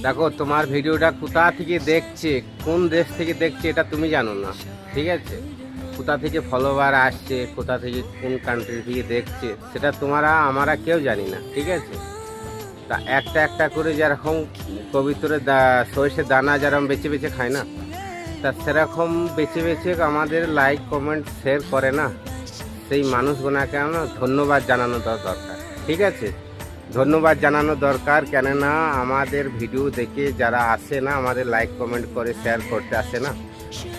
দেখো তোমার ভিডিওটা কোথা থেকে দেখছে, কোন দেশ থেকে দেখছে এটা তুমি জানো না, ঠিক আছে? কোথা থেকে ফলোয়ার আসছে, কোথা থেকে কোন কান্ট্রি থেকে দেখছে সেটা আমরা কেউ জানি না, ঠিক আছে? তা একটা একটা করে যেরকম কবিতরে সরিষের দানা যেরকম বেছে বেছে খায় না, তা সেরকম বেছে বেছে আমাদের লাইক কমেন্ট শেয়ার করে না, সেই মানুষগুলোকে আমরা ধন্যবাদ জানানো দরকার, ঠিক আছে? ধন্যবাদ জানানো দরকার, কেননা আমাদের ভিডিও দেখে যারা আসে না, আমাদের লাইক কমেন্ট করে শেয়ার করতে আসে না,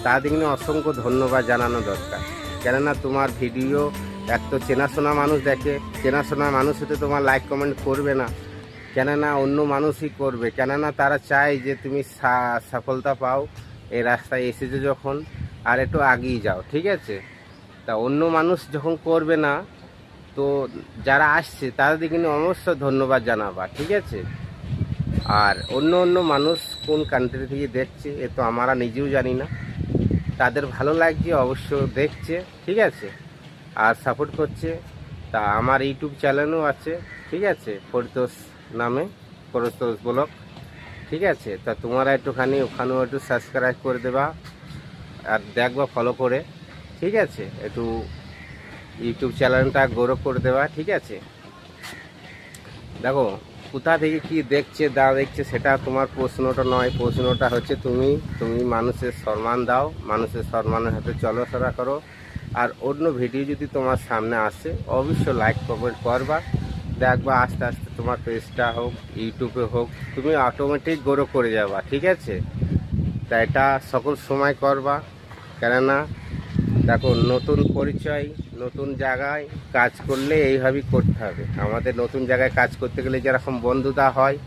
তাদেরকে অসংখ্য ধন্যবাদ জানানো দরকার। কেননা তোমার ভিডিও এক তো চেনাশোনা মানুষ দেখে, চেনাশোনা মানুষ হতে তোমার লাইক কমেন্ট করবে না, কেননা অন্য মানুষই করবে, কেননা তারা চায় যে তুমি সফলতা পাও এই রাস্তায় এসেছো যখন, আর একটু আগিয়ে যাও, ঠিক আছে? তা অন্য মানুষ যখন করবে না, তো যারা আসছে তাদের কিন্তু অবশ্যই ধন্যবাদ জানাবা, ঠিক আছে? আর অন্য অন্য মানুষ কোন কান্ট্রি থেকে দেখছে এ তো আমরা নিজেও জানি না, তাদের ভালো লাগছে অবশ্য দেখছে, ঠিক আছে? আর সাপোর্ট করছে। তা আমার ইউটিউব চ্যানেলও আছে, ঠিক আছে, পরিতোষ নামে, পরিতোষ ব্লগ, ঠিক আছে? তা তোমরা একটুখানি ওখানেও একটু সাবস্ক্রাইব করে দেবা আর দেখবা ফলো করে, ঠিক আছে? একটু ইউটিউব চ্যানেলটা গ্রো করে দেওয়া, ঠিক আছে? দেখো কোথা থেকে কি দেখছে দেখছে সেটা তোমার প্রশ্নটা নয়, প্রশ্নটা হচ্ছে তুমি মানুষের সম্মান দাও, মানুষের সম্মানের হাতে চলাফেরা করো। আর অন্য ভিডিও যদি তোমার সামনে আসে অবশ্যই লাইক কমেন্ট করবা, দেখবা আস্তে আস্তে তোমার পেজটা হোক ইউটিউবে হোক তুমি অটোমেটিক গ্রো করে যাবা, ঠিক আছে? তা এটা সকল সময় করবা, কেননা দেখো নতুন পরিচয় নতুন জায়গায় কাজ করলে এইভাবেই করতে হবে। আমাদের নতুন জায়গায় কাজ করতে গেলে যেরকম বন্ধুতা হয়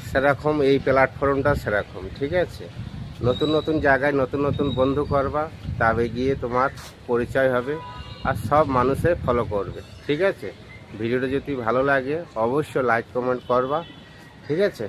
সেরকম এই প্ল্যাটফর্মটা সেরকম, ঠিক আছে? নতুন নতুন জায়গায় নতুন নতুন বন্ধু করবা, তবে গিয়ে তোমার পরিচয় হবে আর সব মানুষে ফলো করবে, ঠিক আছে? ভিডিওটা যদি ভালো লাগে অবশ্যই লাইক কমেন্ট করবা, ঠিক আছে?